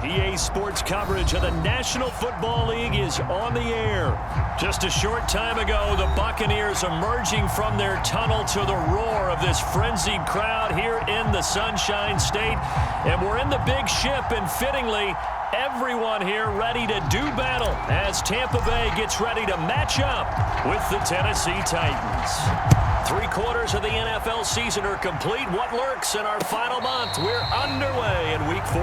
EA Sports coverage of the National Football League is on the air. Just a short time ago, the Buccaneers emerging from their tunnel to the roar of this frenzied crowd here in the Sunshine State. And we're in the big ship, and fittingly, everyone here ready to do battle as Tampa Bay gets ready to match up with the Tennessee Titans. 3 quarters of the NFL season are complete. What lurks in our final month? We're underway in Week 14.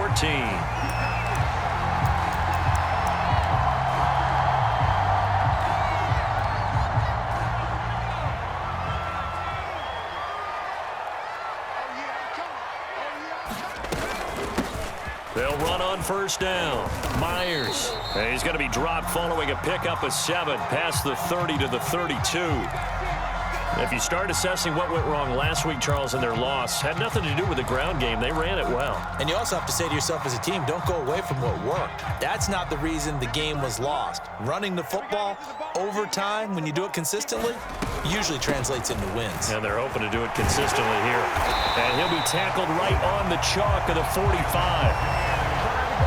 They'll run on first down. Myers. And he's going to be dropped following a pickup of 7 past the 30 to the 32. If you start assessing what went wrong last week, Charles, in their loss, had nothing to do with the ground game. They ran it well. And you also have to say to yourself as a team, don't go away from what worked. That's not the reason the game was lost. Running the football over time, when you do it consistently, usually translates into wins. And they're hoping to do it consistently here. And he'll be tackled right on the chalk of the 45.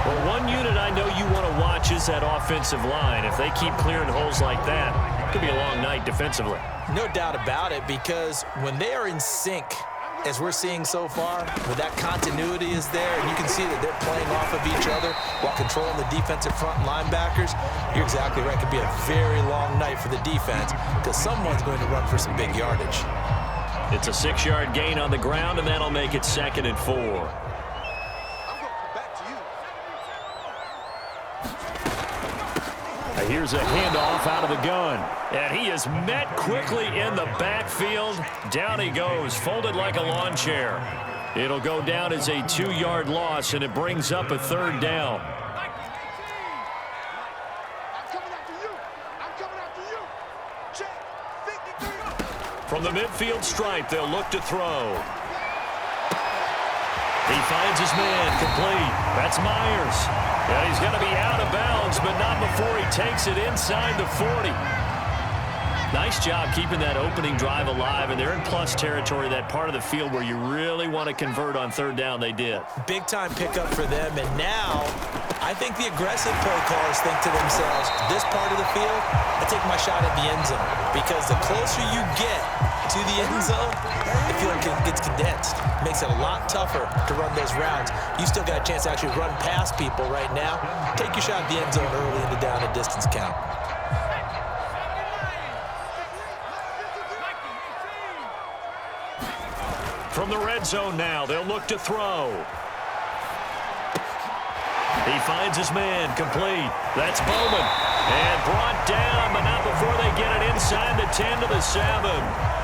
Well, one unit I know you want to watch is that offensive line. If they keep clearing holes like that, it could be a long night defensively. No doubt about it, because when they are in sync, as we're seeing so far, when that continuity is there, and you can see that they're playing off of each other while controlling the defensive front linebackers, you're exactly right. It could be a very long night for the defense because someone's going to run for some big yardage. It's a 6-yard gain on the ground, and that'll make it 2nd and 4. Here's a handoff out of the gun. And he is met quickly in the backfield. Down he goes, folded like a lawn chair. It'll go down as a 2-yard loss, and it brings up a 3rd down. From the midfield stripe, they'll look to throw. He finds his man, complete. That's Myers. And he's going to be out of bounds, but not before he takes it inside the 40. Nice job keeping that opening drive alive, and they're in plus territory, that part of the field where you really want to convert on 3rd down. They did. Big-time pickup for them, and now I think the aggressive play callers think to themselves, this part of the field, I take my shot at the end zone, because the closer you get to the end zone, the field gets condensed. Makes it a lot tougher to run those routes. You still got a chance to actually run past people right now. Take your shot at the end zone early in the down and distance count. From the red zone now, they'll look to throw. He finds his man, complete. That's Bowman. And brought down, but not before they get it inside the 10 to the 7.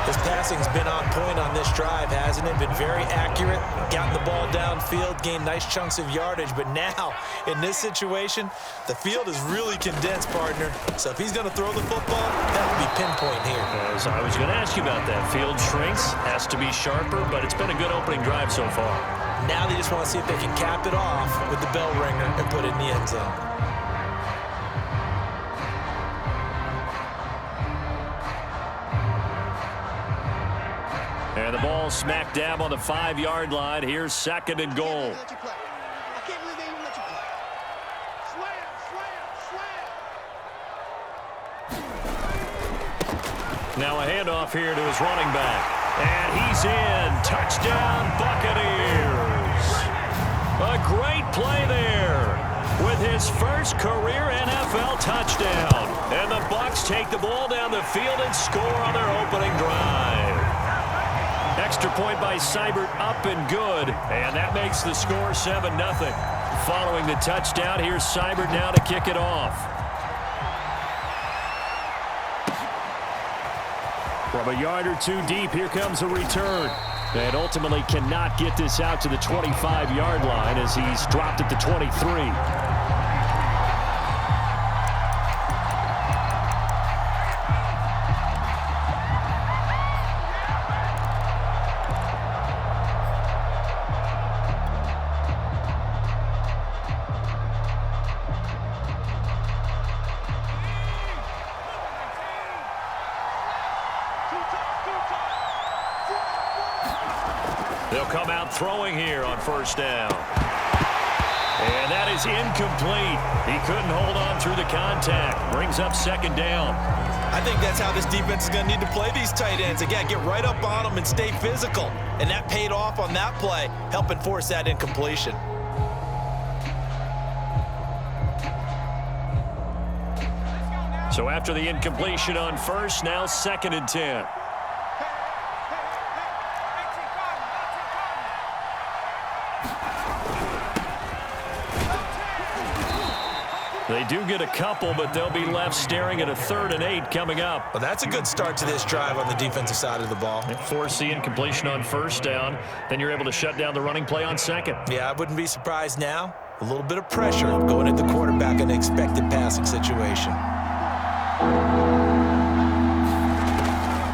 His passing's been on point on this drive, hasn't it? Been very accurate, gotten the ball downfield, gained nice chunks of yardage. But now, in this situation, the field is really condensed, partner. So if he's going to throw the football, that would be pinpoint here. As I was going to ask you about that. Field shrinks, has to be sharper, but it's been a good opening drive so far. Now they just want to see if they can cap it off with the bell ringer and put it in the end zone. And the ball smack dab on the 5-yard line. Here's 2nd and goal. Now a handoff here to his running back. And he's in. Touchdown, Buccaneers. A great play there with his first career NFL touchdown. And the Bucs take the ball down the field and score on their opening drive. Extra point by Seibert, up and good. And that makes the score 7-0. Following the touchdown, here's Seibert now to kick it off. From a yard or two deep, here comes a return. And ultimately cannot get this out to the 25-yard line as he's dropped at the 23. They'll come out throwing here on first down. And that is incomplete. He couldn't hold on through the contact. Brings up second down. I think that's how this defense is going to need to play these tight ends. Again, get right up on them and stay physical. And that paid off on that play, helping force that incompletion. So after the incompletion on first, now 2nd and 10. They do get a couple, but they'll be left staring at a 3rd and 8 coming up. Well, that's a good start to this drive on the defensive side of the ball. Force the incompletion on first down. Then you're able to shut down the running play on second. Yeah, I wouldn't be surprised now. A little bit of pressure going at the quarterback in an expected passing situation.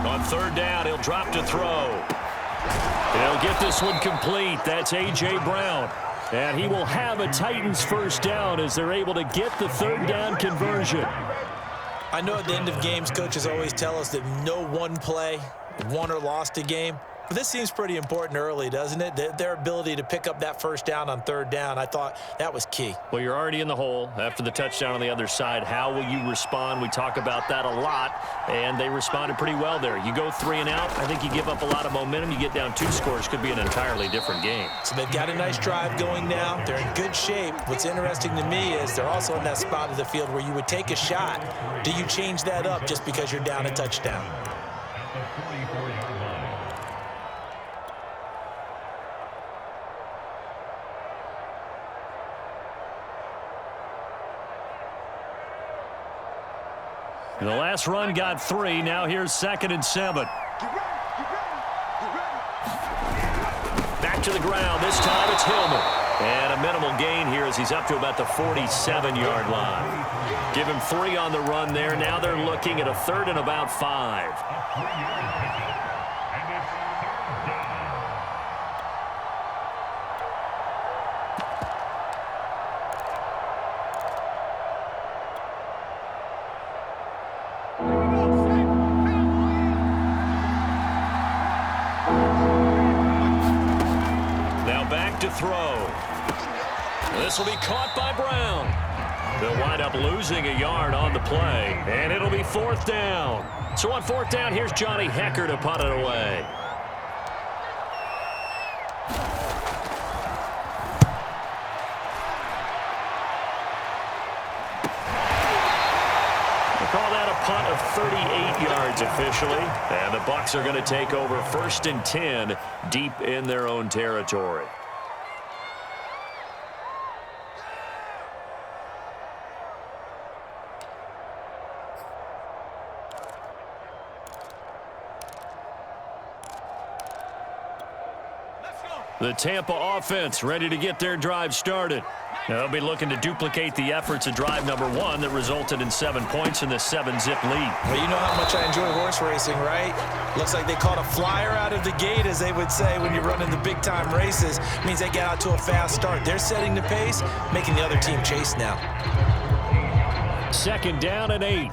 On 3rd down, he'll drop to throw. He'll get this one complete. That's A.J. Brown. And he will have a Titans first down as they're able to get the 3rd down conversion. I know at the end of games, coaches always tell us that no one play won or lost a game. But this seems pretty important early, doesn't it? Their ability to pick up that first down on 3rd down, I thought that was key. Well, you're already in the hole after the touchdown on the other side. How will you respond? We talk about that a lot, and they responded pretty well there. You go 3 and out, I think you give up a lot of momentum. You get down 2 scores, could be an entirely different game. So they've got a nice drive going now. They're in good shape. What's interesting to me is they're also in that spot of the field where you would take a shot. Do you change that up just because you're down a touchdown? The last run got 3. Now here's 2nd and 7. Back to the ground. This time it's Hillman. And a minimal gain here as he's up to about the 47-yard line. Give him 3 on the run there. Now they're looking at a 3rd and about 5. To throw. This will be caught by Brown. They'll wind up losing a yard on the play, and it'll be 4th down. So on 4th down, here's Johnny Hecker to punt it away. They call that a punt of 38 yards officially, and the Bucs are going to take over 1st and 10 deep in their own territory. The Tampa offense ready to get their drive started. They'll be looking to duplicate the efforts of drive number 1 that resulted in 7 points in the 7-zip lead. Well, you know how much I enjoy horse racing, right? Looks like they caught a flyer out of the gate, as they would say when you're running the big-time races. It means they get out to a fast start. They're setting the pace, making the other team chase now. 2nd down and 8.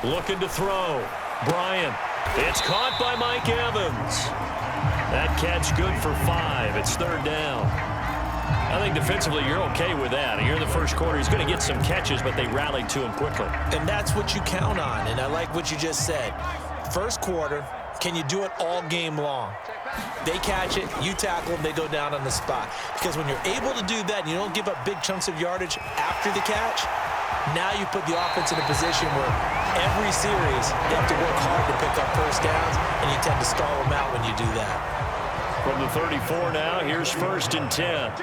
Looking to throw. Bryant. It's caught by Mike Evans. That catch good for 5. It's 3rd down. I think defensively you're okay with that. Here in the first quarter, he's going to get some catches, but they rallied to him quickly. And that's what you count on, and I like what you just said. First quarter, can you do it all game long? They catch it, you tackle them, they go down on the spot. Because when you're able to do that and you don't give up big chunks of yardage after the catch, now you put the offense in a position where every series they have to work hard to pick up first downs, and you tend to stall them out when you do that. From the 34 now, here's 1st and 10.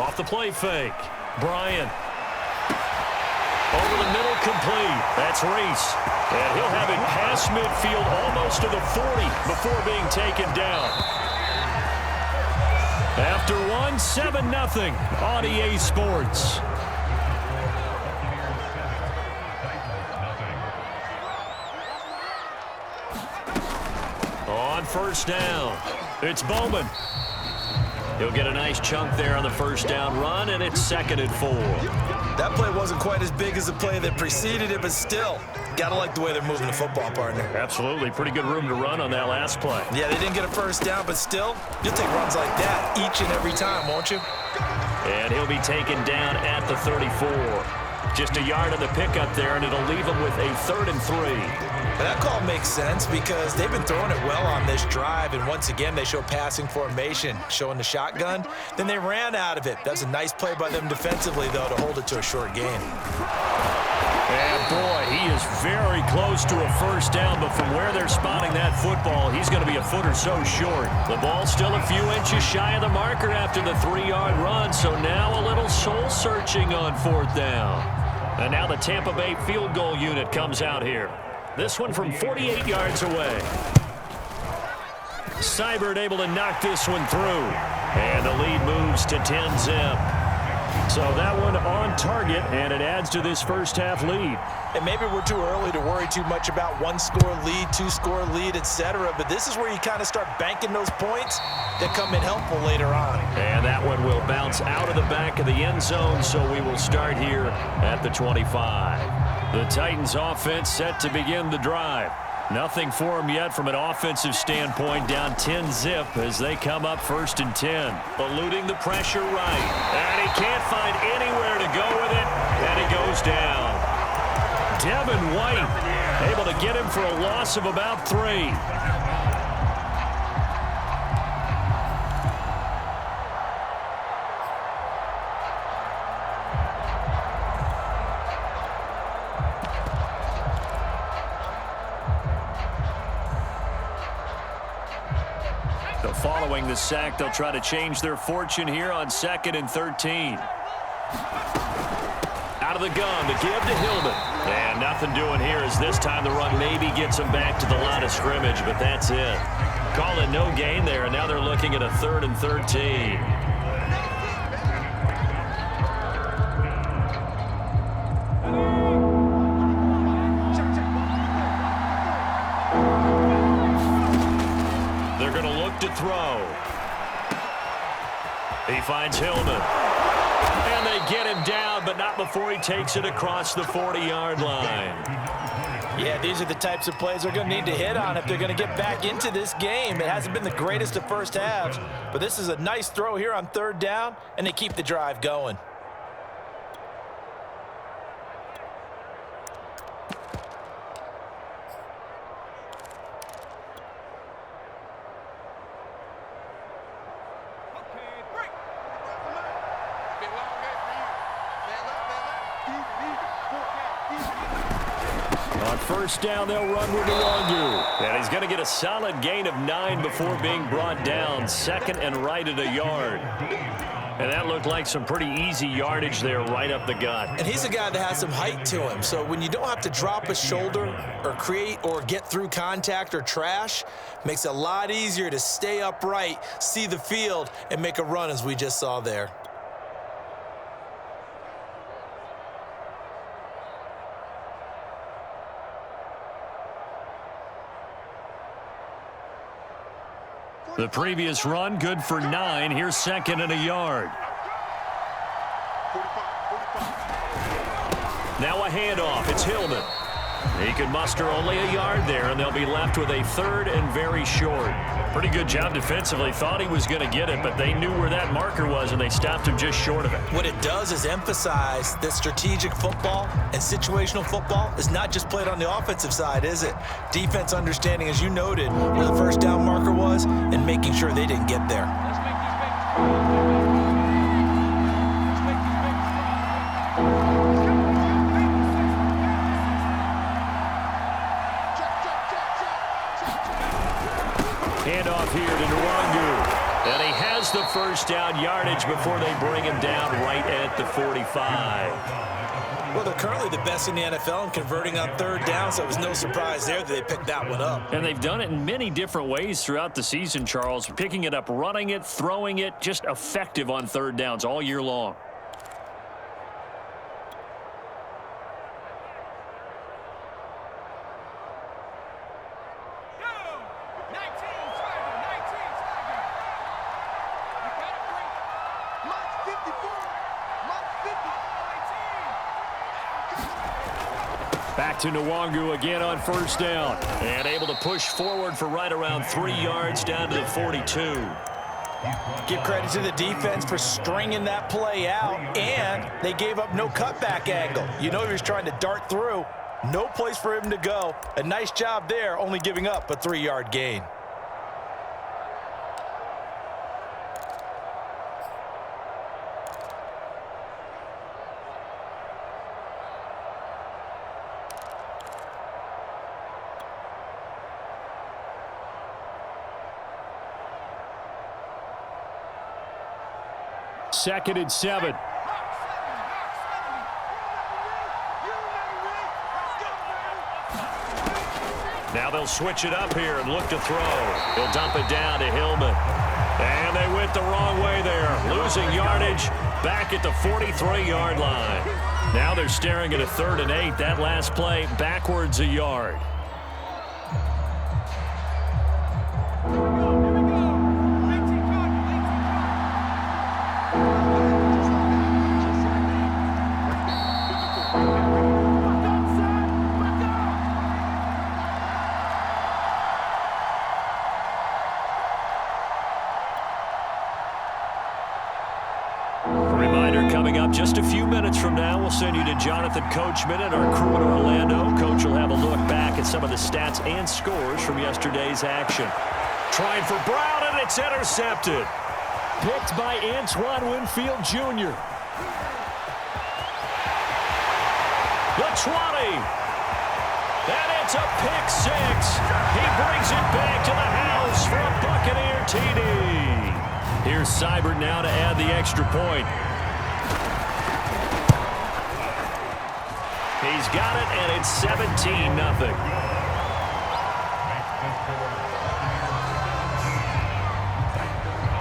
Off the play fake. Bryant. Over the middle, complete. That's Reese. And he'll have it past midfield almost to the 40 before being taken down. After 1, 7-0 on EA Sports. On 1st down, it's Bowman. He'll get a nice chunk there on the 1st down run, and it's 2nd and 4. That play wasn't quite as big as the play that preceded it, but still, Gotta like the way they're moving the football, partner. Absolutely. Pretty good room to run on that last play. Yeah, they didn't get a first down, but still, you'll take runs like that each and every time, won't you? And he'll be taken down at the 34. Just a yard on the pickup there, and it'll leave him with a 3rd and 3. But that call makes sense because they've been throwing it well on this drive, and once again, they show passing formation, showing the shotgun. Then they ran out of it. That's a nice play by them defensively, though, to hold it to a short game. And, boy, he is very close to a first down, but from where they're spotting that football, he's going to be a foot or so short. The ball's still a few inches shy of the marker after the 3-yard run, so now a little soul-searching on 4th down. And now the Tampa Bay field goal unit comes out here. This one from 48 yards away. Seibert able to knock this one through. And the lead moves to 10-zip. So that one on target, and it adds to this first half lead. And maybe we're too early to worry too much about 1-score lead, 2-score lead, etc. But this is where you kind of start banking those points that come in helpful later on. And that one will bounce out of the back of the end zone, so we will start here at the 25. The Titans offense set to begin the drive. Nothing for them yet from an offensive standpoint, down 10-zip as they come up 1st and 10. Eluding the pressure right. And he can't find anywhere to go with it, and he goes down. Devin White able to get him for a loss of about 3. Following the sack, they'll try to change their fortune here on 2nd and 13. Out of the gun, the give to Hillman. And nothing doing here as this time the run maybe gets them back to the line of scrimmage, but that's it. Call it no gain there, and now they're looking at a 3rd and 13. To throw. He finds Hillman. And they get him down, but not before he takes it across the 40-yard line. Yeah, these are the types of plays they're going to need to hit on if they're going to get back into this game. It hasn't been the greatest of first halves, but this is a nice throw here on 3rd down, and they keep the drive going. On 1st down, they'll run with Nwangu. And he's going to get a solid gain of 9 before being brought down. 2nd and right at a yard. And that looked like some pretty easy yardage there right up the gut. And he's a guy that has some height to him. So when you don't have to drop a shoulder or create or get through contact or trash, makes it a lot easier to stay upright, see the field, and make a run as we just saw there. The previous run, good for 9. Here's 2nd and a yard. Now a handoff. It's Hillman. He can muster only a yard there, and they'll be left with a 3rd and very short. Pretty good job defensively. Thought he was going to get it, but they knew where that marker was, and they stopped him just short of it. What it does is emphasize that strategic football and situational football is not just played on the offensive side, is it? Defense understanding, as you noted, where the 1st down marker was and making sure they didn't get there. Handoff here to Nwangu. And he has the 1st down yardage before they bring him down right at the 45. Well, they're currently the best in the NFL in converting on 3rd down, so it was no surprise there that they picked that one up. And they've done it in many different ways throughout the season, Charles. Picking it up, running it, throwing it, just effective on 3rd downs all year long. Back to Nwangu again on first down. And able to push forward for right around 3 yards down to the 42. Give credit to the defense for stringing that play out, and they gave up no cutback angle. You know he was trying to dart through. No place for him to go. A nice job there, only giving up a 3-yard gain. Second and 7. Now they'll switch it up here and look to throw. He'll dump it down to Hillman. And they went the wrong way there. Losing yardage back at the 43-yard line. Now they're staring at a 3rd and 8. That last play backwards a yard. Just a few minutes from now, we'll send you to Jonathan Coachman and our crew in Orlando. Coach will have a look back at some of the stats and scores from yesterday's action. Trying for Brown, and it's intercepted. Picked by Antoine Winfield Jr. The 20. And it's a pick 6. He brings it back to the house for a Buccaneer TD. Here's Seibert now to add the extra point. He's got it, and it's 17-0.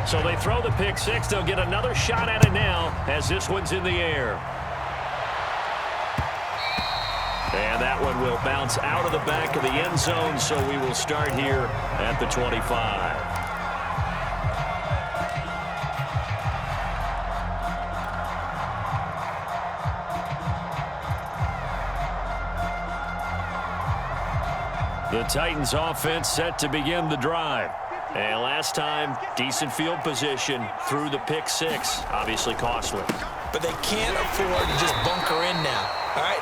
So they throw the pick 6. They'll get another shot at it now as this one's in the air. And that one will bounce out of the back of the end zone, so we will start here at the 25. The Titans offense set to begin the drive. And last time, decent field position through the pick 6. Obviously costly. But they can't afford to just bunker in now. All right,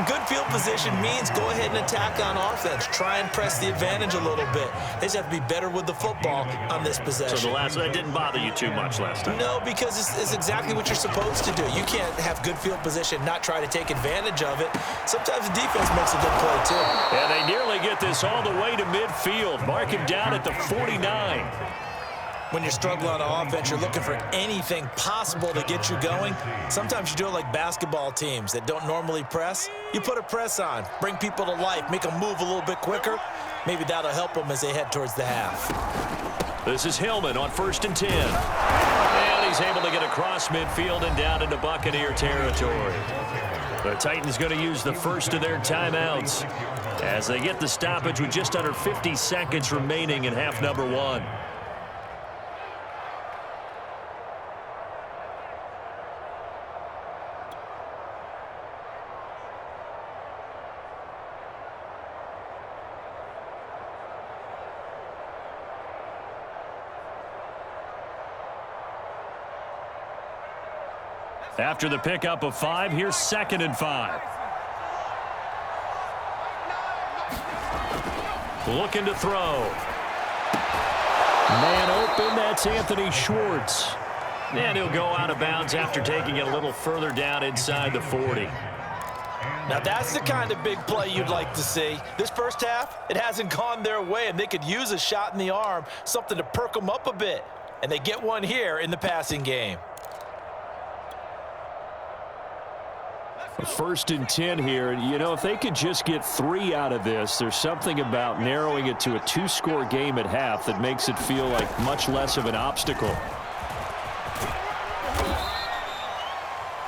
good field position means go ahead and attack on offense. Try and press the advantage a little bit. They just have to be better with the football on this possession. So that didn't bother you too much last time? No, because it's exactly what you're supposed to do. You can't have good field position, not try to take advantage of it. Sometimes the defense makes a good play, too. And they nearly get this all the way to midfield. Mark him down at the 49. When you're struggling on offense, you're looking for anything possible to get you going. Sometimes you do it like basketball teams that don't normally press. You put a press on, bring people to life, make them move a little bit quicker. Maybe that'll help them as they head towards the half. This is Hillman on 1st and 10. And he's able to get across midfield and down into Buccaneer territory. The Titans going to use the first of their timeouts as they get the stoppage with just under 50 seconds remaining in half number 1. After the pickup of 5, here's 2nd and 5. Looking to throw. Man open, that's Anthony Schwartz. And he'll go out of bounds after taking it a little further down inside the 40. Now that's the kind of big play you'd like to see. This first half, it hasn't gone their way, and they could use a shot in the arm, something to perk them up a bit. And they get one here in the passing game. 1st and 10 here. You know, if they could just get 3 out of this, there's something about narrowing it to a 2-score game at half that makes it feel like much less of an obstacle.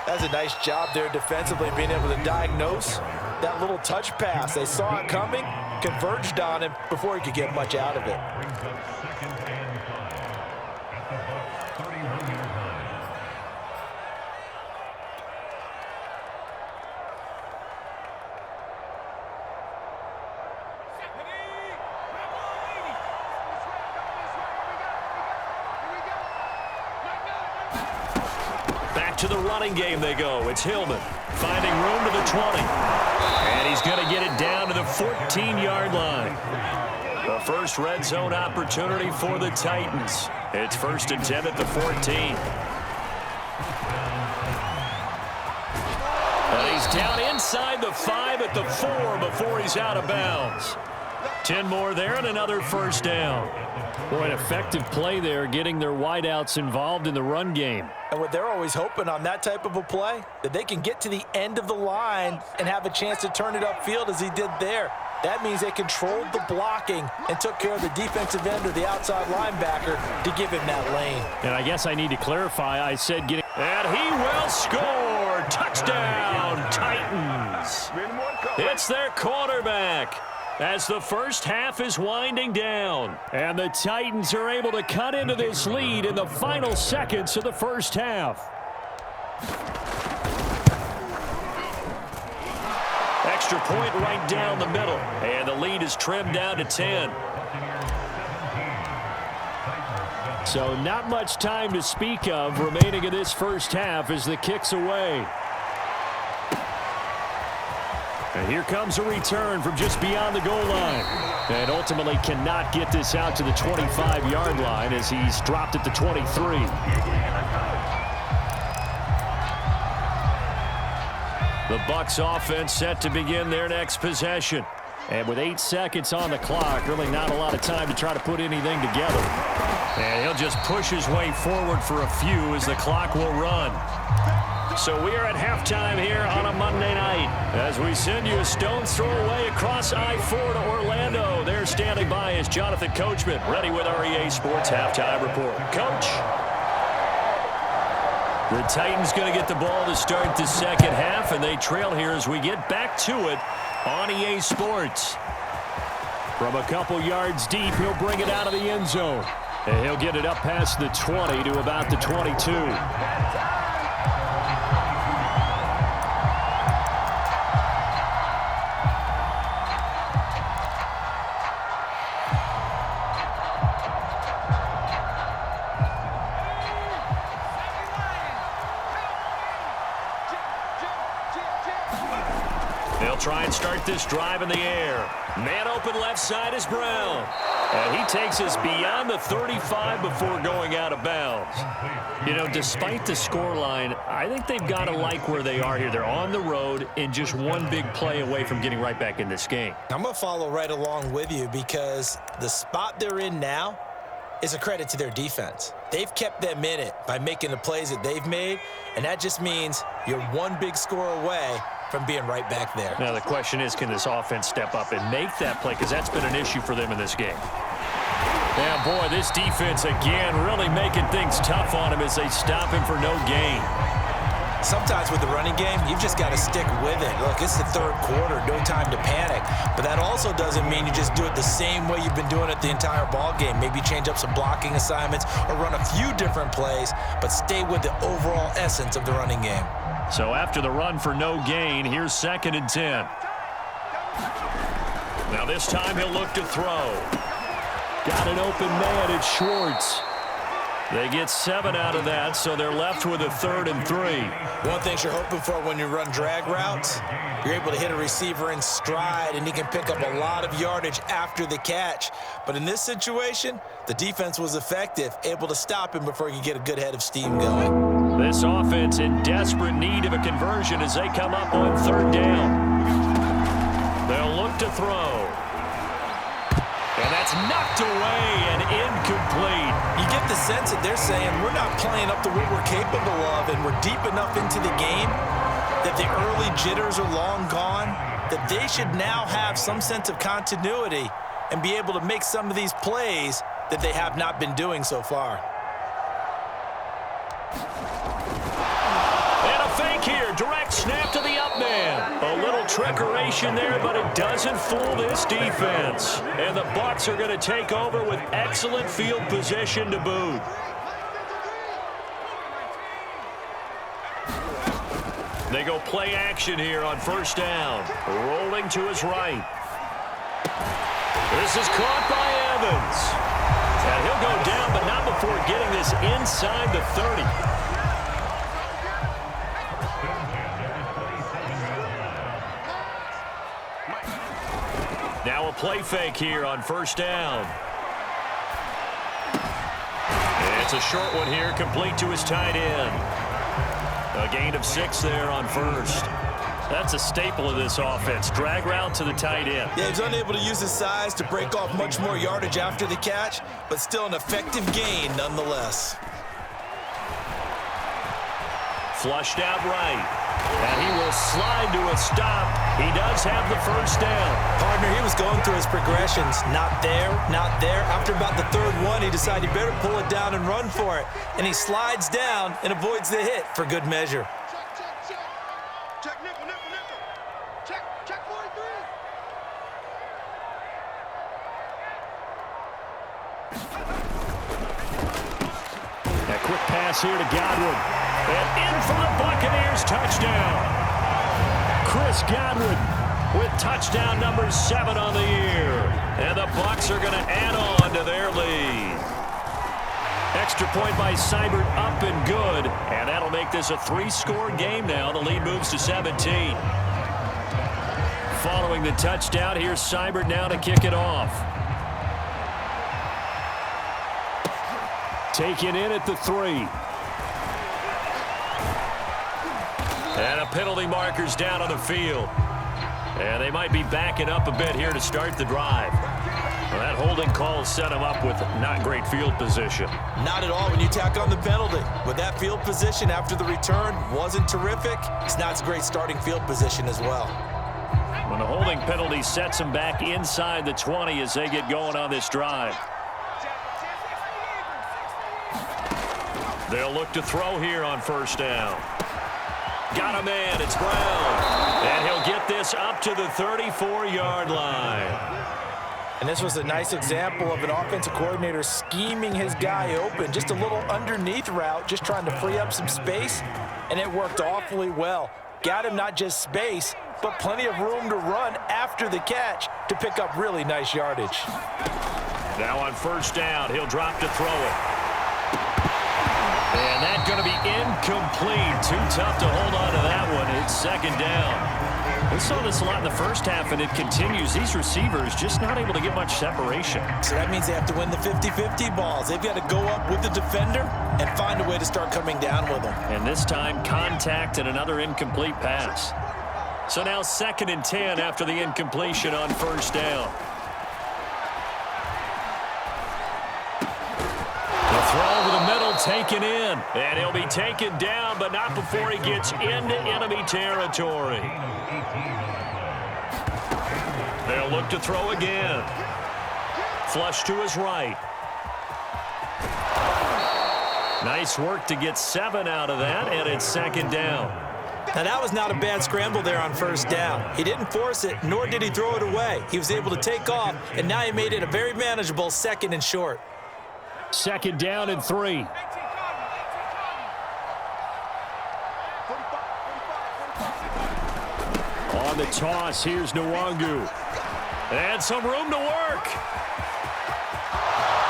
That's a nice job there defensively, being able to diagnose that little touch pass. They saw it coming, converged on him before he could get much out of it. To the running game they go. It's Hillman finding room to the 20. And he's going to get it down to the 14-yard line. The first red zone opportunity for the Titans. It's 1st and 10 at the 14. And he's down inside the 5 at the 4 before he's out of bounds. 10 more there and another first down. Boy, an effective play there, getting their wideouts involved in the run game. And what they're always hoping on that type of a play, that they can get to the end of the line and have a chance to turn it upfield as he did there. That means they controlled the blocking and took care of the defensive end or the outside linebacker to give him that lane. And I guess I need to clarify, I said getting... And he will score! Touchdown, Titans! It's their quarterback as the first half is winding down. And the Titans are able to cut into this lead in the final seconds of the first half. Extra point right down the middle. And the lead is trimmed down to 10. So not much time to speak of remaining in this first half as the kick's away. And here comes a return from just beyond the goal line. And ultimately cannot get this out to the 25-yard line as he's dropped at the 23. The Bucs offense set to begin their next possession. And with 8 seconds on the clock, really not a lot of time to try to put anything together. And he'll just push his way forward for a few as the clock will run. So we are at halftime here on a Monday night as we send you a stone's throw away across I-4 to Orlando. There standing by is Jonathan Coachman, ready with our EA Sports Halftime Report. Coach. The Titans going to get the ball to start the second half, and they trail here as we get back to it on EA Sports. From a couple yards deep, he'll bring it out of the end zone. And he'll get it up past the 20 to about the 22. They'll try and start this drive in the air. Man open left side is Brown. And he takes us beyond the 35 before going out of bounds. You know, despite the scoreline, I think they've got to like where they are here. They're on the road and just one big play away from getting right back in this game. I'm going to follow right along with you because the spot they're in now is a credit to their defense. They've kept them in it by making the plays that they've made, and that just means you're one big score away from being right back there. Now the question is, can this offense step up and make that play? Because that's been an issue for them in this game. Yeah, boy, this defense again really making things tough on him as they stop him for no gain. Sometimes with the running game, you've just got to stick with it. Look, it's the third quarter, no time to panic. But that also doesn't mean you just do it the same way you've been doing it the entire ball game. Maybe change up some blocking assignments or run a few different plays, but stay with the overall essence of the running game. So after the run for no gain, here's 2nd and 10. Now this time he'll look to throw. Got an open man, it's Schwartz. They get 7 out of that, so they're left with a 3rd and 3. One thing you're hoping for when you run drag routes, you're able to hit a receiver in stride, and he can pick up a lot of yardage after the catch. But in this situation, the defense was effective, able to stop him before he could get a good head of steam going. This offense in desperate need of a conversion as they come up on 3rd down. They'll look to throw. And that's knocked away and incomplete. You get the sense that they're saying we're not playing up to what we're capable of, and we're deep enough into the game that the early jitters are long gone, that they should now have some sense of continuity and be able to make some of these plays that they have not been doing so far. And a fake here. Direct snap to the up man. A little trickeration there, but it doesn't fool this defense. And the Bucs are going to take over with excellent field position to boot. They go play action here on 1st down. Rolling to his right. This is caught by Evans. And he'll go down, but not before getting this inside the 30. play fake here on first down. It's a short one here, complete to his tight end. A gain of 6 there on first. That's a staple of this offense. Drag route to the tight end. Yeah, he's unable to use his size to break off much more yardage after the catch, but still an effective gain nonetheless. Flushed out right. And he will slide to a stop. He does have the first down. Partner, he was going through his progressions. Not there, not there. After about the third one, he decided he better pull it down and run for it. And he slides down and avoids the hit for good measure. Check nickel, nickel, nickel. Check 43. A quick pass here to Godwin. And in for the Buccaneers touchdown. Chris Godwin with touchdown number 7 on the year. And the Bucs are going to add on to their lead. Extra point by Seibert up and good. And that'll make this a 3-score game now. The lead moves to 17. Following the touchdown, here's Seibert now to kick it off. Taken in at the 3. And a penalty marker's down on the field. And they might be backing up a bit here to start the drive. Well, that holding call set him up with not great field position. Not at all when you tack on the penalty. With that field position after the return wasn't terrific, it's not a great starting field position as well. When the holding penalty sets him back inside the 20 as they get going on this drive. They'll look to throw here on first down. Got a man, it's Brown. And he'll get this up to the 34-yard line. And this was a nice example of an offensive coordinator scheming his guy open. Just a little underneath route, just trying to free up some space, and it worked awfully well. Got him not just space, but plenty of room to run after the catch to pick up really nice yardage. Now on first down, he'll drop to throw it. And that's going to be incomplete. Too tough to hold on to that one. It's second down. We saw this a lot in the first half, and it continues. These receivers just not able to get much separation. So that means they have to win the 50-50 balls. They've got to go up with the defender and find a way to start coming down with them. And this time, contact and another incomplete pass. So now 2nd and 10 after the incompletion on first down. The throw over the middle, taken in. And he'll be taken down, but not before he gets into enemy territory. They'll look to throw again. Flush to his right. Nice work to get 7 out of that, and it's second down. Now, that was not a bad scramble there on first down. He didn't force it, nor did he throw it away. He was able to take off, and now he made it a very manageable 2nd and short. Second down and 3. On the toss, here's Nwangu. And some room to work.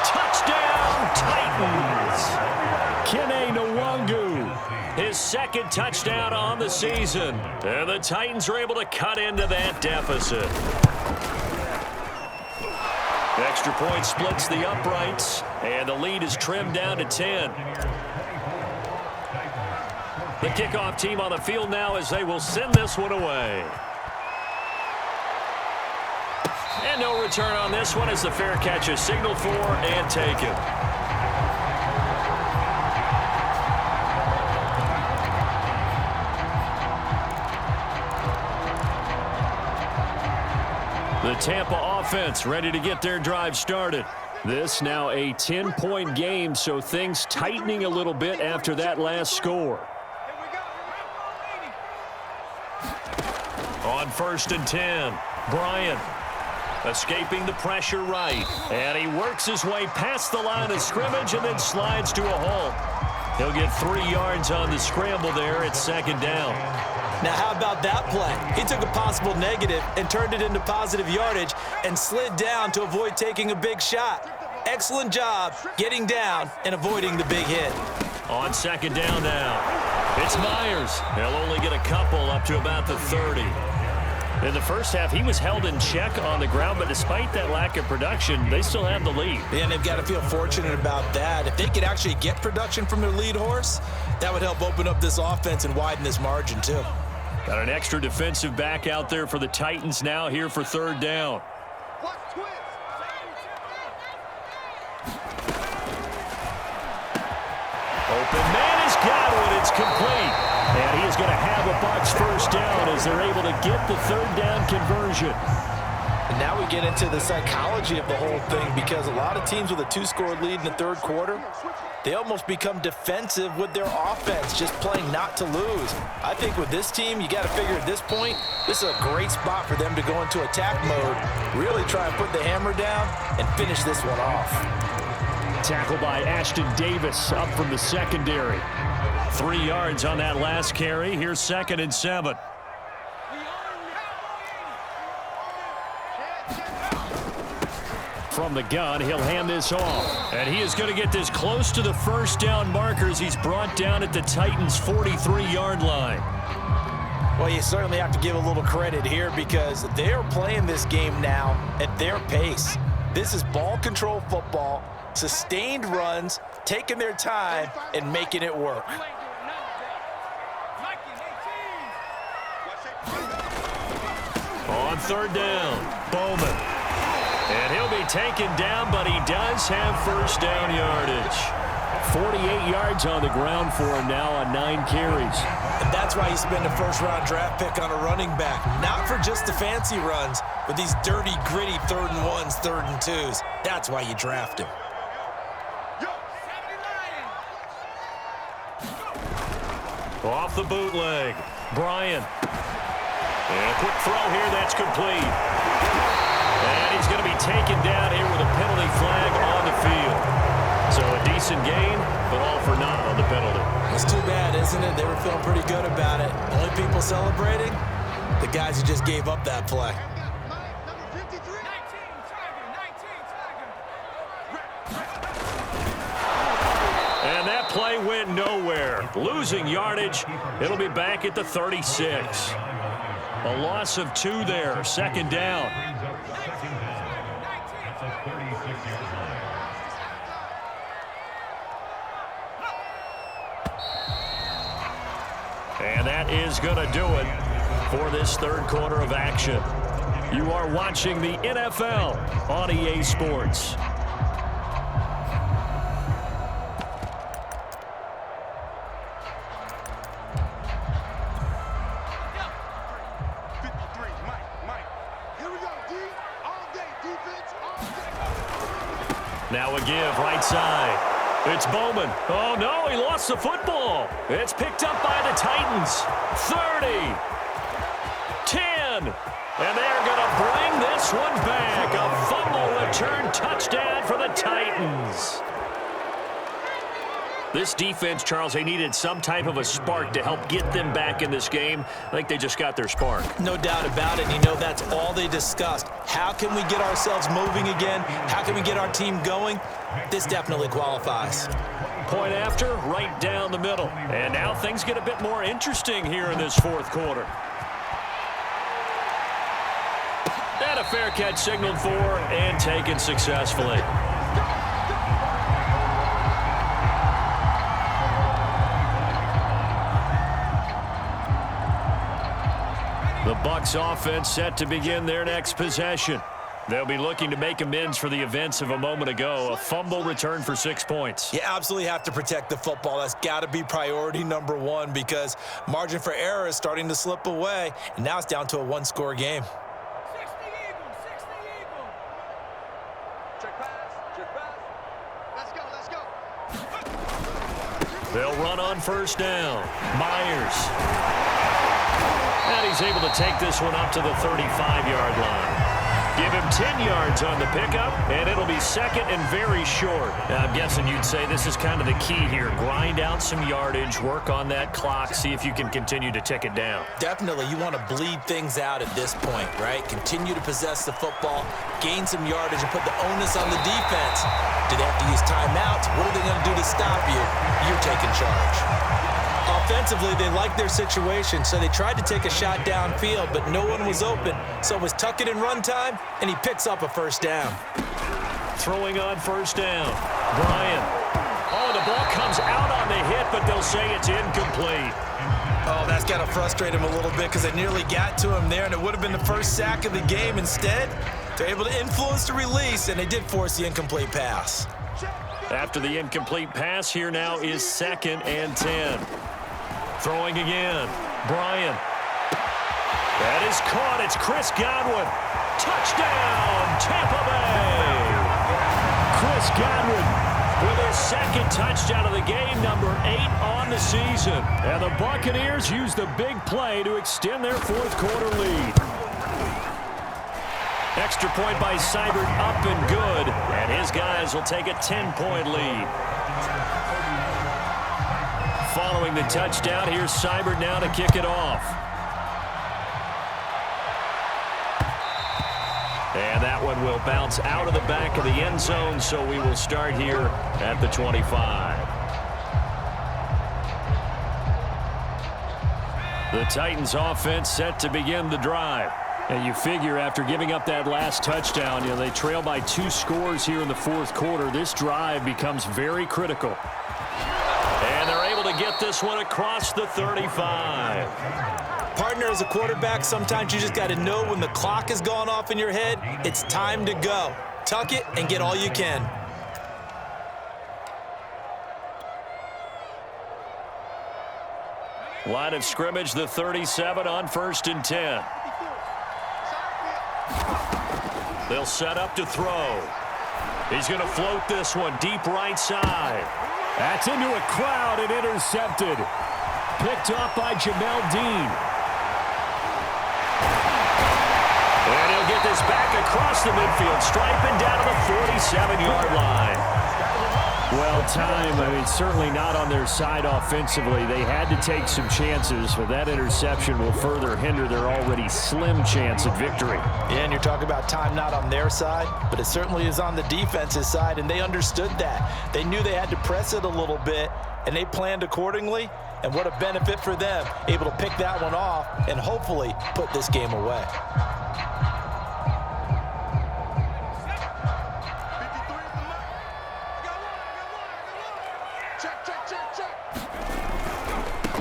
Touchdown, Titans. Kene Nwangu, his 2nd touchdown on the season. And the Titans are able to cut into that deficit. Extra point splits the uprights, and the lead is trimmed down to 10. The kickoff team on the field now as they will send this one away. And no return on this one as the fair catch is signaled for and taken. The Tampa offense ready to get their drive started. This now a 10-point game, so things tightening a little bit after that last score. On 1st and 10, Bryant escaping the pressure right. And he works his way past the line of scrimmage and then slides to a halt. He'll get 3 yards on the scramble there at second down. Now, how about that play? He took a possible negative and turned it into positive yardage and slid down to avoid taking a big shot. Excellent job getting down and avoiding the big hit. On second down now, it's Myers. He'll only get a couple up to about the 30. In the first half, he was held in check on the ground, but despite that lack of production, they still have the lead. Yeah, and they've got to feel fortunate about that. If they could actually get production from their lead horse, that would help open up this offense and widen this margin too. Got an extra defensive back out there for the Titans now here for third down. Open man has got it. It's complete. And he is going to have a Bucs first down as they're able to get the third down conversion. And now we get into the psychology of the whole thing, because a lot of teams with a two-score lead in the third quarter, they almost become defensive with their offense, just playing not to lose. I think with this team, you got to figure at this point, this is a great spot for them to go into attack mode, really try and put the hammer down and finish this one off. Tackled by Ashton Davis up from the secondary. 3 yards on that last carry. Here's 2nd and 7. From the gun, he'll hand this off. And he is going to get this close to the first down markers. He's brought down at the Titans' 43-yard line. Well, you certainly have to give a little credit here, because they are playing this game now at their pace. This is ball control football, sustained runs, taking their time and making it work. On third down, Bowman. And he'll be taken down, but he does have first down yardage. 48 yards on the ground for him now on 9 carries. And that's why you spend a first-round draft pick on a running back. Not for just the fancy runs, but these dirty, gritty 3rd and 1s, 3rd and 2s. That's why you draft him. Off the bootleg, Bryant. And a quick throw here, that's complete. And he's going to be taken down here with a penalty flag on the field. So a decent gain, but all for naught on the penalty. It's too bad, isn't it? They were feeling pretty good about it. Only people celebrating, the guys who just gave up that play. And that play went nowhere. Losing yardage. It'll be back at the 36. A loss of 2 there. 2nd down. And that is going to do it for this third quarter of action. You are watching the NFL on EA Sports. Now a give, right side. It's Bowman. Oh, no, he lost the football. It's picked up by the Titans. 30. 10. And they're going to bring this one back. A fumble return touchdown for the Titans. This defense, Charles, they needed some type of a spark to help get them back in this game. I think they just got their spark. No doubt about it. You know, that's all they discussed. How can we get ourselves moving again? How can we get our team going? This definitely qualifies. Point after, right down the middle. And now things get a bit more interesting here in this fourth quarter. And a fair catch signaled for and taken successfully. The Bucs offense set to begin their next possession. They'll be looking to make amends for the events of a moment ago. A fumble return for 6 points. You absolutely have to protect the football. That's got to be priority number 1, because margin for error is starting to slip away, and now it's down to a 1-score game. They'll run on first down. Myers. And he's able to take this one up to the 35-yard line. Give him 10 yards on the pickup, and it'll be second and very short. Now, I'm guessing you'd say this is kind of the key here. Grind out some yardage, work on that clock, see if you can continue to tick it down. Definitely, you want to bleed things out at this point, right? Continue to possess the football, gain some yardage, and put the onus on the defense. Do they have to use timeouts? What are they going to do to stop you? You're taking charge. Offensively, they liked their situation, so they tried to take a shot downfield, but no one was open. So it was tuck it and run time, and he picks up a first down. Throwing on first down. Bryant. Oh, the ball comes out on the hit, but they'll say it's incomplete. Oh, that's got to frustrate him a little bit because they nearly got to him there, and it would have been the first sack of the game. Instead, they're able to influence the release, and they did force the incomplete pass. After the incomplete pass, here now is 2nd and 10. Throwing again. Bryant. That is caught. It's Chris Godwin. Touchdown, Tampa Bay. Chris Godwin with his 2nd touchdown of the game, number 8 on the season. And the Buccaneers use the big play to extend their 4th quarter lead. Extra point by Seibert, up and good. And his guys will take a 10-point lead. Following the touchdown, here's Seibert now to kick it off. And that one will bounce out of the back of the end zone, so we will start here at the 25. The Titans offense set to begin the drive. And you figure after giving up that last touchdown, they trail by 2 scores here in the 4th quarter. This drive becomes very critical. And they're able to get this one across the 35. Partner, as a quarterback, sometimes you just got to know when the clock has gone off in your head, it's time to go. Tuck it and get all you can. Line of scrimmage, the 37 on 1st and 10. They'll set up to throw. He's going to float this one deep right side. That's into a crowd and intercepted. Picked off by Jamel Dean. And he'll get this back across the midfield stripe and down to the 47-yard line. Well, time, certainly not on their side offensively. They had to take some chances, but that interception will further hinder their already slim chance at victory. Yeah, and you're talking about time not on their side, but it certainly is on the defense's side, and they understood that. They knew they had to press it a little bit, and they planned accordingly, and what a benefit for them, able to pick that one off and hopefully put this game away.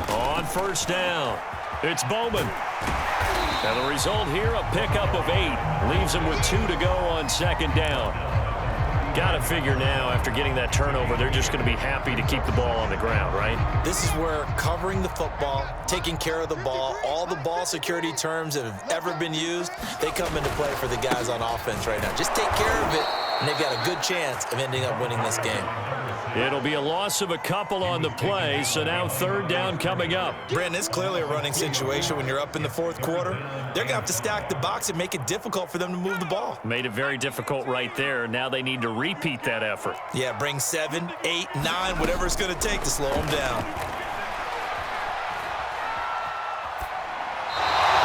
On first down, it's Bowman. And the result here, a pickup of 8. Leaves him with 2 to go on 2nd down. Got to figure now, after getting that turnover, they're just going to be happy to keep the ball on the ground, right? This is where covering the football, taking care of the ball, all the ball security terms that have ever been used, they come into play for the guys on offense right now. Just take care of it, and they've got a good chance of ending up winning this game. It'll be a loss of a couple on the play, so now 3rd down coming up. Brandon, it's clearly a running situation when you're up in the 4th quarter. They're going to have to stack the box and make it difficult for them to move the ball. Made it very difficult right there. Now they need to repeat that effort. Yeah, bring 7, 8, 9, whatever it's going to take to slow them down.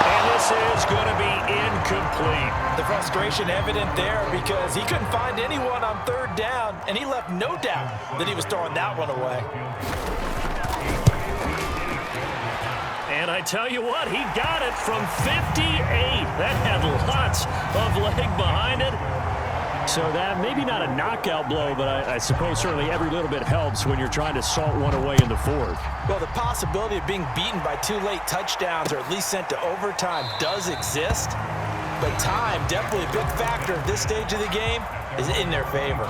And this is going to be incomplete. The frustration evident there because he couldn't find anyone on 3rd down, and he left no doubt that he was throwing that one away. And I tell you what, he got it from 58. That had lots of leg behind it. So that maybe not a knockout blow, but I suppose certainly every little bit helps when you're trying to salt one away in the 4th. Well, the possibility of being beaten by 2 late touchdowns or at least sent to overtime does exist. But time, definitely a big factor at this stage of the game, is in their favor.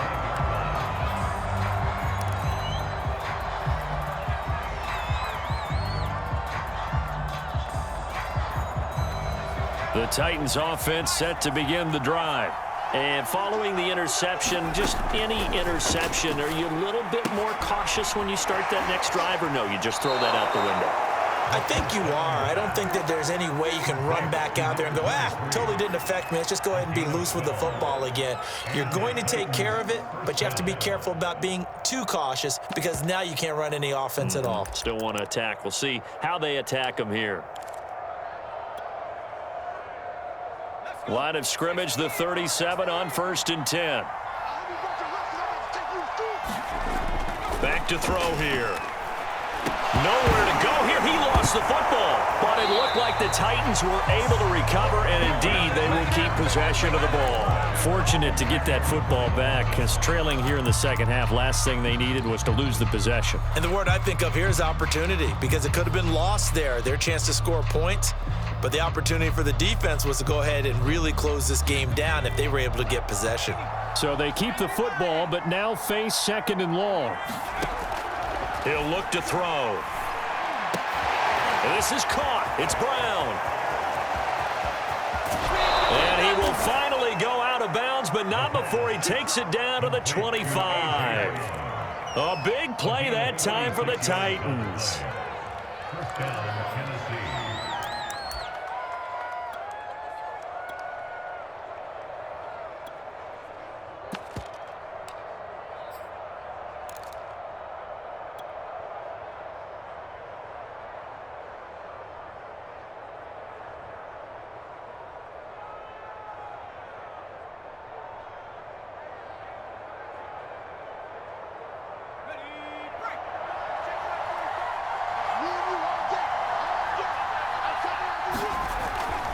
The Titans offense set to begin the drive. And following the interception, just any interception, are you a little bit more cautious when you start that next drive, or no, you just throw that out the window? I think you are. I don't think that there's any way you can run back out there and go, totally didn't affect me. Let's just go ahead and be loose with the football again. You're going to take care of it, but you have to be careful about being too cautious because now you can't run any offense at all. Still want to attack. We'll see how they attack them here. Line of scrimmage, the 37 on 1st and 10. Back to throw here. Nowhere to go here. He lost the football. But it looked like the Titans were able to recover, and indeed, they will keep possession of the ball. Fortunate to get that football back, because trailing here in the second half, last thing they needed was to lose the possession. And the word I think of here is opportunity, because it could have been lost there, their chance to score points. But the opportunity for the defense was to go ahead and really close this game down if they were able to get possession. So they keep the football, but now face second and long. He'll look to throw. And this is caught. It's Brown. And he will finally go out of bounds, but not before he takes it down to the 25. A big play that time for the Titans. First down, Tennessee.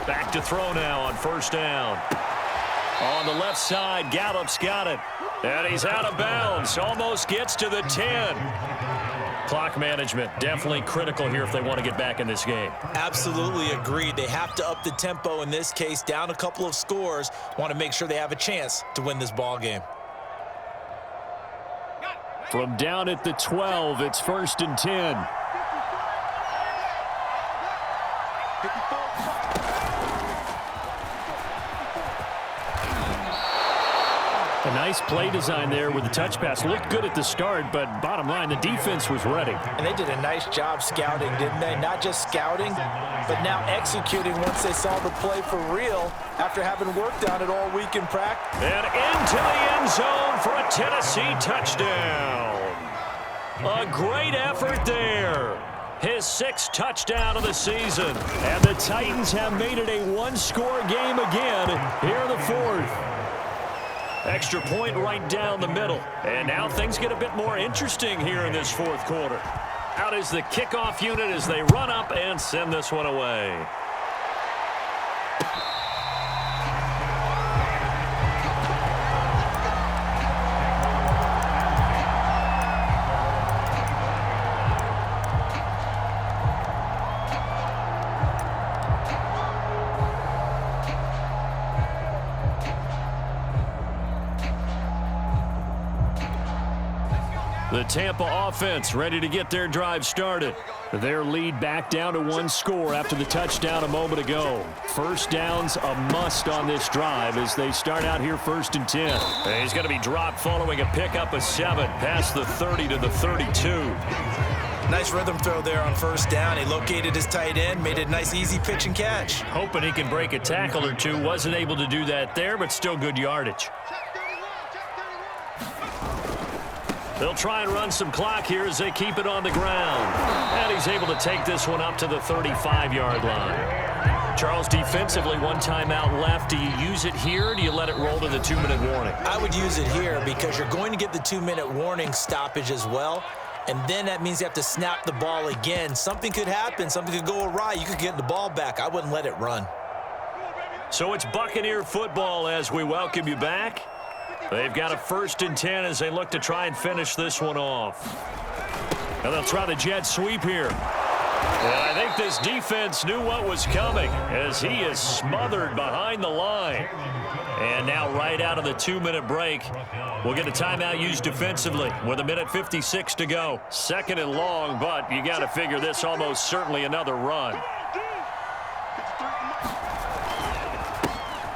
Back to throw now on first down. On the left side, Gallup's got it. And he's out of bounds. Almost gets to the 10. Clock management, definitely critical here if they want to get back in this game. Absolutely agreed. They have to up the tempo in this case, down a couple of scores. Want to make sure they have a chance to win this ball game. From down at the 12, it's first and 10. A nice play design there with the touch pass. Looked good at the start, but bottom line, the defense was ready. And they did a nice job scouting, didn't they? Not just scouting, but now executing once they saw the play for real after having worked on it all week in practice. And into the end zone for a Tennessee touchdown. A great effort there. His 6th touchdown of the season. And the Titans have made it a one-score game again here in the 4th. Extra point right down the middle. And now things get a bit more interesting here in this 4th quarter. Out is the kickoff unit as they run up and send this one away. The Tampa offense ready to get their drive started. Their lead back down to 1 score after the touchdown a moment ago. First down's a must on this drive as they start out here first and 10. And he's going to be dropped following a pickup of 7 past the 30 to the 32. Nice rhythm throw there on first down. He located his tight end, made a nice easy pitch and catch. Hoping he can break a tackle or two. Wasn't able to do that there, but still good yardage. They'll try and run some clock here as they keep it on the ground. And he's able to take this one up to the 35-yard line. Charles, defensively, 1 timeout left. Do you use it here, or do you let it roll to the 2-minute warning? I would use it here because you're going to get the 2-minute warning stoppage as well. And then that means you have to snap the ball again. Something could happen. Something could go awry. You could get the ball back. I wouldn't let it run. So it's Buccaneer football as we welcome you back. They've got a 1st and 10 as they look to try and finish this one off. And they'll try the jet sweep here. And I think this defense knew what was coming as he is smothered behind the line. And now right out of the 2-minute break, we'll get a timeout used defensively with 1:56 to go. 2nd and long, but you got to figure this almost certainly another run.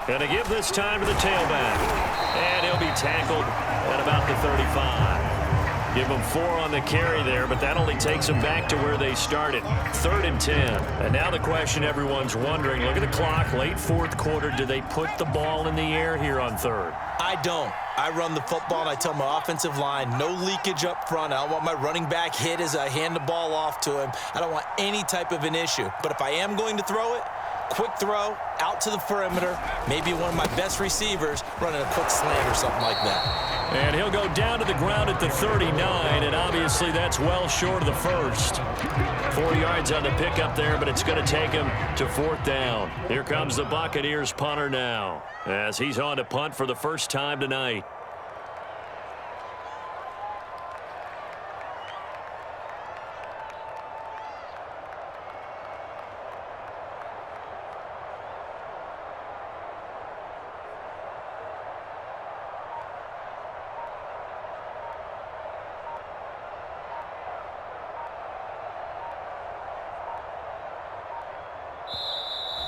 Going to give this time to the tailback. And he'll be tackled at about the 35. Give them 4 on the carry there, but that only takes them back to where they started. 3rd and 10. And now the question everyone's wondering, look at the clock, late 4th quarter. Do they put the ball in the air here on 3rd? I don't. I run the football, and I tell my offensive line, no leakage up front. I don't want my running back hit as I hand the ball off to him. I don't want any type of an issue. But if I am going to throw it, quick throw, out to the perimeter, maybe one of my best receivers running a quick slant or something like that. And he'll go down to the ground at the 39, and obviously that's well short of the first. 4 yards on the pickup there, but it's going to take him to 4th down. Here comes the Buccaneers punter now, as he's on to punt for the first time tonight.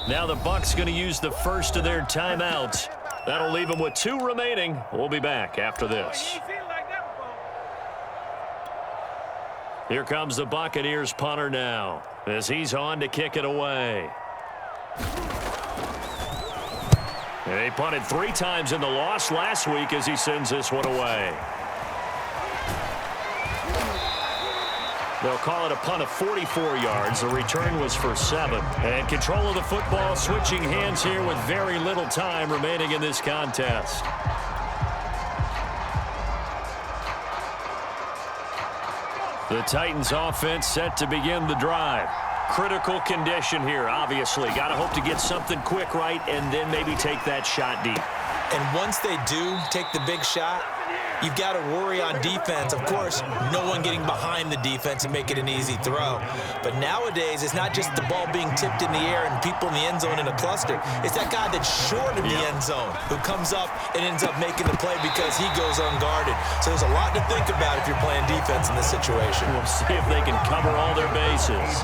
Now the Bucs going to use the first of their timeouts. That'll leave them with 2 remaining. We'll be back after this. Here comes the Buccaneers punter now, as he's on to kick it away. And he punted 3 times in the loss last week as he sends this one away. They'll call it a punt of 44 yards. The return was for 7. And control of the football switching hands here with very little time remaining in this contest. The Titans offense set to begin the drive. Critical condition here, obviously. Got to hope to get something quick right and then maybe take that shot deep. And once they do take the big shot, you've got to worry on defense. Of course, no one getting behind the defense and make it an easy throw. But nowadays, it's not just the ball being tipped in the air and people in the end zone in a cluster. It's that guy that's short of the end zone who comes up and ends up making the play because he goes unguarded. So there's a lot to think about if you're playing defense in this situation. We'll see if they can cover all their bases.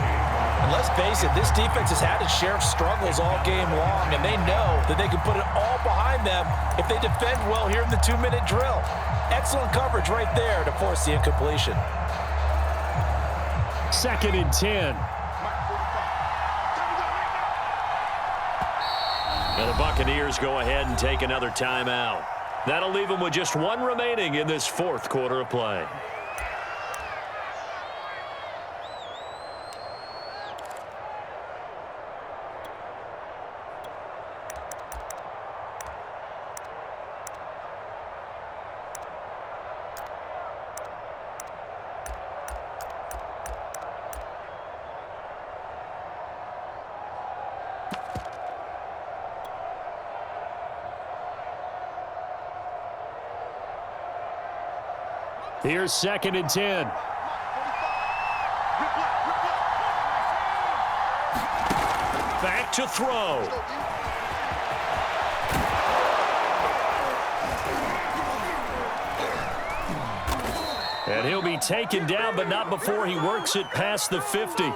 And let's face it, this defense has had its share of struggles all game long, and they know that they can put it all behind them if they defend well here in the 2-minute drill. Excellent coverage right there to force the incompletion. 2nd and 10. And the Buccaneers go ahead and take another timeout. That'll leave them with just 1 remaining in this 4th quarter of play. Here's 2nd and 10. Back to throw. And he'll be taken down, but not before he works it past the 50.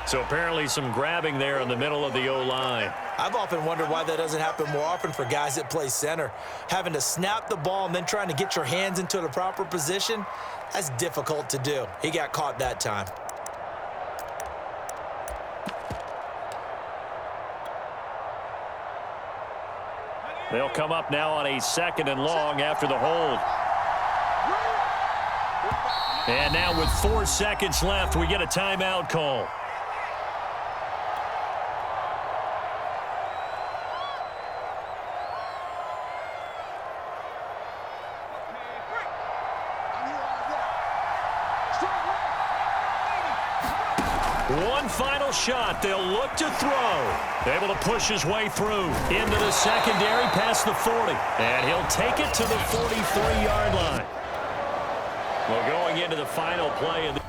So apparently some grabbing there in the middle of the O-line. I've often wondered why that doesn't happen more often for guys that play center. Having to snap the ball and then trying to get your hands into the proper position, that's difficult to do. He got caught that time. They'll come up now on a 2nd and long after the hold. And now with 4 seconds left, we get a timeout call. One final shot. They'll look to throw. Able to push his way through into the secondary past the 40. And he'll take it to the 43-yard line. Well, going into the final play of the